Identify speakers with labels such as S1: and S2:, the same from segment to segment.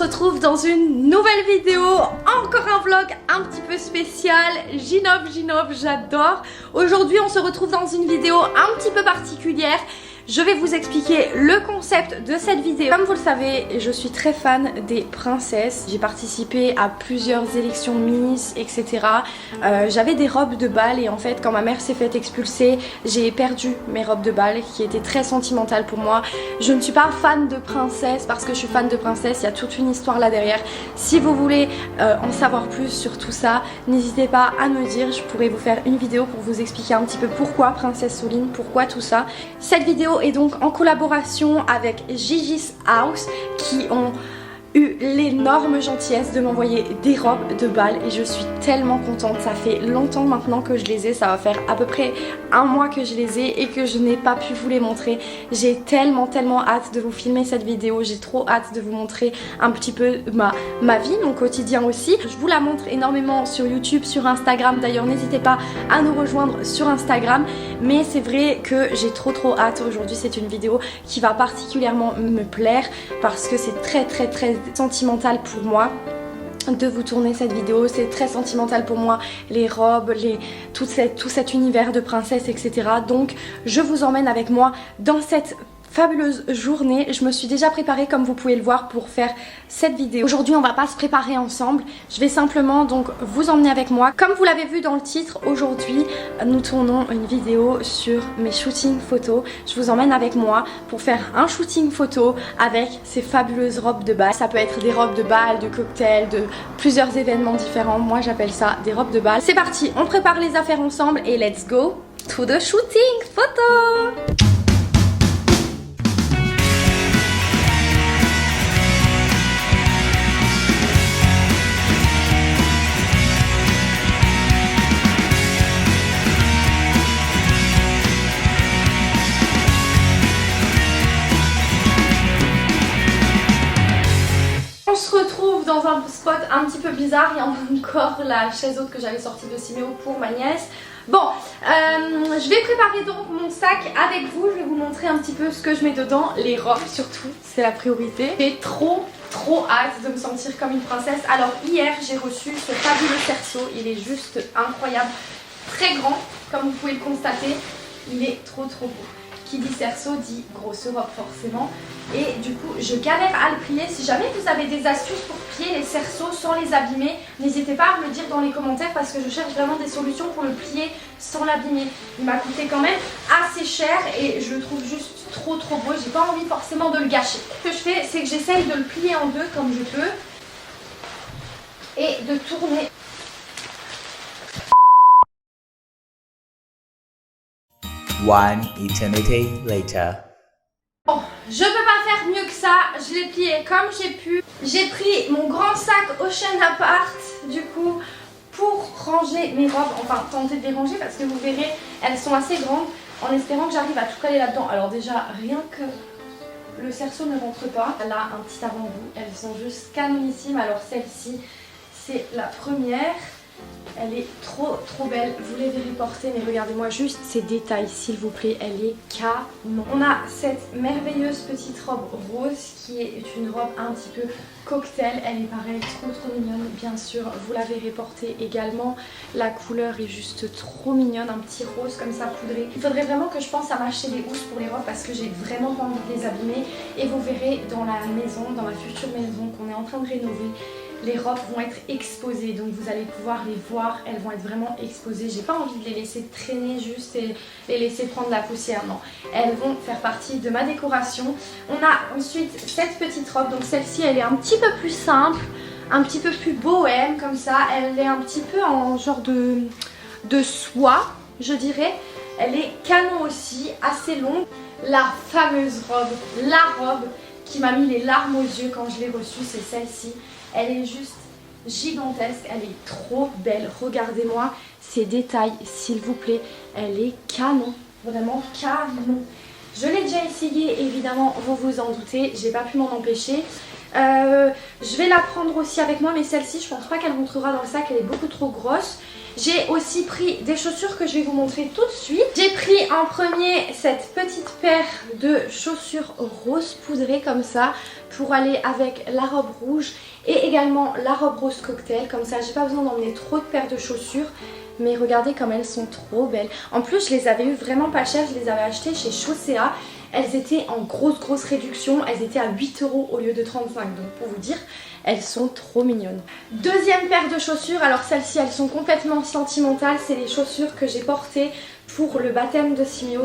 S1: se retrouve dans une nouvelle vidéo, encore un vlog un petit peu spécial. J'innove, j'adore. Aujourd'hui on se retrouve dans une vidéo un petit peu particulière. Je vais vous expliquer le concept de cette vidéo. Comme vous le savez, je suis très fan des princesses. J'ai participé à plusieurs élections Miss, etc. J'avais des robes de bal et en fait quand ma mère s'est fait expulser, j'ai perdu mes robes de bal qui étaient très sentimentales pour moi. Je ne suis pas fan de princesse parce que je suis fan de princesse, il y a toute une histoire là derrière. Si vous voulez en savoir plus sur tout ça, n'hésitez pas à me dire, je pourrais vous faire une vidéo pour vous expliquer un petit peu pourquoi Princesse Soline, pourquoi tout ça. Cette vidéo est donc en collaboration avec Gigi's House qui ont eu l'énorme gentillesse de m'envoyer des robes de bal et je suis tellement contente. Ça fait longtemps maintenant que je les ai, ça va faire à peu près un mois que je les ai et que je n'ai pas pu vous les montrer. J'ai tellement hâte de vous filmer cette vidéo, j'ai trop hâte de vous montrer un petit peu ma vie, mon quotidien aussi. Je vous la montre énormément sur YouTube, sur Instagram, d'ailleurs n'hésitez pas à nous rejoindre sur Instagram, mais c'est vrai que j'ai trop hâte. Aujourd'hui c'est une vidéo qui va particulièrement me plaire parce que c'est très sentimental pour moi de vous tourner cette vidéo. C'est très sentimental pour moi, les robes, tout cet univers de princesse, etc. Donc je vous emmène avec moi dans cette fabuleuse journée. Je me suis déjà préparée comme vous pouvez le voir pour faire cette vidéo. Aujourd'hui on va pas se préparer ensemble, je vais simplement donc vous emmener avec moi. Comme vous l'avez vu dans le titre, aujourd'hui nous tournons une vidéo sur mes shootings photos. Je vous emmène avec moi pour faire un shooting photo avec ces fabuleuses robes de bal. Ça peut être des robes de bal, de cocktail, de plusieurs événements différents. Moi j'appelle ça des robes de bal. C'est parti, on prépare les affaires ensemble et let's go to the shooting photo. Dans un spot un petit peu bizarre, il y a encore la chaise haute que j'avais sortie de Siméo pour ma nièce. Bon, je vais préparer donc mon sac avec vous, je vais vous montrer un petit peu ce que je mets dedans, les robes surtout, c'est la priorité. J'ai trop hâte de me sentir comme une princesse. Alors hier j'ai reçu ce fabuleux cerceau, il est juste incroyable, très grand comme vous pouvez le constater, il est trop beau. Qui dit cerceau dit grosse robe forcément. Et du coup je galère à le plier. Si jamais vous avez des astuces pour plier les cerceaux sans les abîmer, n'hésitez pas à me le dire dans les commentaires parce que je cherche vraiment des solutions pour le plier sans l'abîmer. Il m'a coûté quand même assez cher et je le trouve juste trop beau. J'ai pas envie forcément de le gâcher. Ce que je fais c'est que j'essaye de le plier en deux comme je peux et de tourner.
S2: One eternity later.
S1: Bon, je peux pas faire mieux que ça, je l'ai plié comme j'ai pu. J'ai pris mon grand sac Ocean Apart du coup pour ranger mes robes, enfin tenter de les ranger parce que vous verrez elles sont assez grandes en espérant que j'arrive à tout caler là-dedans. Alors déjà rien que le cerceau ne rentre pas, là un petit avant-goût, elles sont juste canonissimes. Alors celle-ci c'est la première. Elle est trop belle, vous les verrez porter, mais regardez-moi juste ces détails s'il vous plaît, elle est canon. On a cette merveilleuse petite robe rose qui est une robe un petit peu cocktail, elle est pareil, trop mignonne, bien sûr, vous la verrez porter également. La couleur est juste trop mignonne, un petit rose comme ça poudré. Il faudrait vraiment que je pense à m'acheter des housses pour les robes parce que j'ai vraiment pas envie de les abîmer. Et vous verrez dans la maison, dans ma future maison qu'on est en train de rénover, les robes vont être exposées, donc vous allez pouvoir les voir, elles vont être vraiment exposées. J'ai pas envie de les laisser traîner juste et les laisser prendre la poussière, non. Elles vont faire partie de ma décoration. On a ensuite cette petite robe, donc celle-ci elle est un petit peu plus simple, un petit peu plus bohème comme ça. Elle est un petit peu en genre de soie, je dirais. Elle est canon aussi, assez longue. La fameuse robe, la robe qui m'a mis les larmes aux yeux quand je l'ai reçue, c'est celle-ci. Elle est juste gigantesque, elle est trop belle. Regardez-moi ces détails s'il vous plaît, elle est canon, vraiment canon. Je l'ai déjà essayé évidemment, vous vous en doutez, j'ai pas pu m'en empêcher. Je vais la prendre aussi avec moi, mais celle-ci je pense pas qu'elle rentrera dans le sac, elle est beaucoup trop grosse. J'ai aussi pris des chaussures que je vais vous montrer tout de suite. J'ai pris en premier cette petite paire de chaussures rose poudrées comme ça pour aller avec la robe rouge et également la robe rose cocktail. Comme ça j'ai pas besoin d'emmener trop de paires de chaussures. Mais regardez comme elles sont trop belles. En plus je les avais eu vraiment pas chères, je les avais achetées chez Chaussea. Elles étaient en grosse réduction, elles étaient à 8 € au lieu de 35. Donc pour vous dire, elles sont trop mignonnes. Deuxième paire de chaussures, alors celles-ci elles sont complètement sentimentales. C'est les chaussures que j'ai portées pour le baptême de Simio.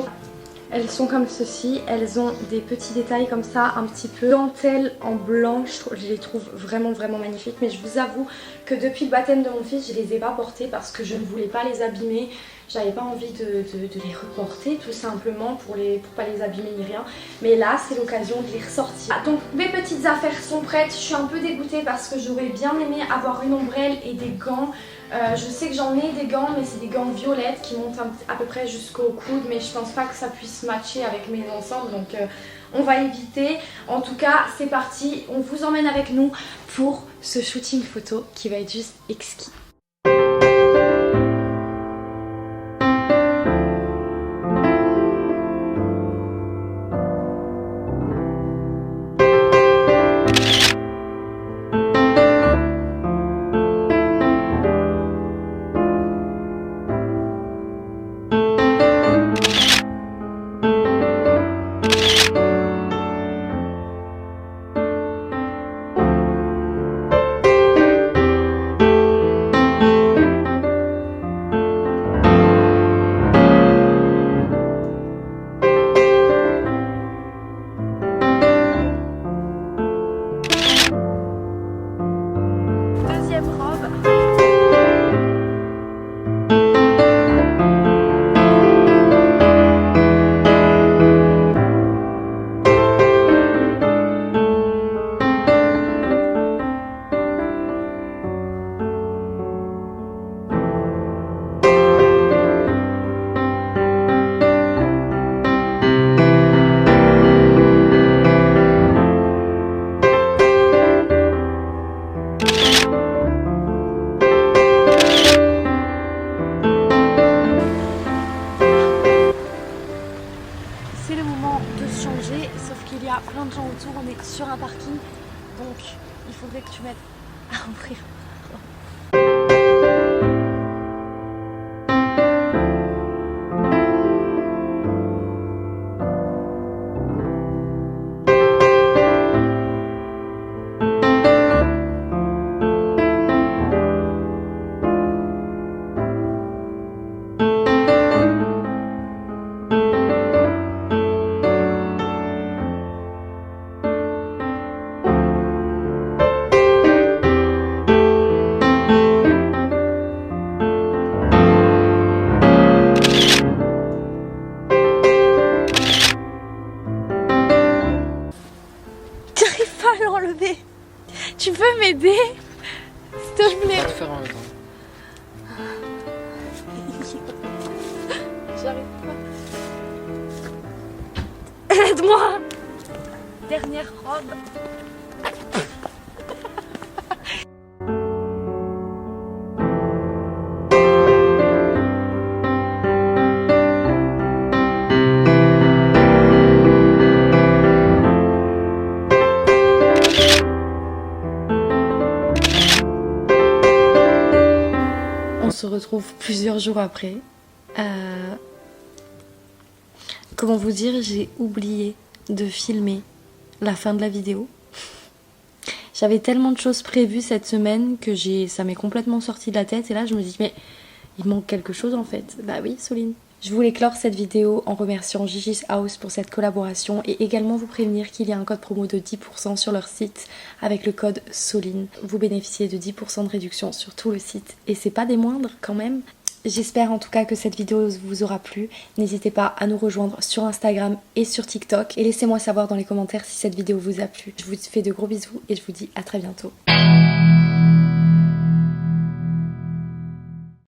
S1: Elles sont comme ceci, elles ont des petits détails comme ça, un petit peu dentelle en blanc, je les trouve vraiment magnifiques. Mais je vous avoue que depuis le baptême de mon fils, je les ai pas portées parce que je ne voulais pas les abîmer. J'avais pas envie de les reporter tout simplement pour pas les abîmer ni rien. Mais là c'est l'occasion de les ressortir. Donc mes petites affaires sont prêtes, je suis un peu dégoûtée parce que j'aurais bien aimé avoir une ombrelle et des gants. Je sais que j'en ai des gants mais c'est des gants violettes qui montent à peu près jusqu'au coude. Mais je pense pas que ça puisse matcher avec mes ensembles donc on va éviter. En tout cas c'est parti, on vous emmène avec nous pour ce shooting photo qui va être juste exquis. C'est le moment de se changer, sauf qu'il y a plein de gens autour, on est sur un parking, donc il faudrait que tu m'aides à ouvrir. L'enlever. Tu peux m'aider s'il te plaît?
S3: Je peux pas te faire en même temps.
S1: J'arrive pas. Aide-moi. Dernière robe. On se retrouve plusieurs jours après. Comment vous dire, j'ai oublié de filmer la fin de la vidéo. J'avais tellement de choses prévues cette semaine que ça m'est complètement sorti de la tête. Et là je me dis mais il manque quelque chose en fait. Bah oui Soline. Je voulais clore cette vidéo en remerciant Gigi's House pour cette collaboration et également vous prévenir qu'il y a un code promo de 10% sur leur site avec le code Soline. Vous bénéficiez de 10% de réduction sur tout le site et c'est pas des moindres quand même. J'espère en tout cas que cette vidéo vous aura plu. N'hésitez pas à nous rejoindre sur Instagram et sur TikTok et laissez-moi savoir dans les commentaires si cette vidéo vous a plu. Je vous fais de gros bisous et je vous dis à très bientôt.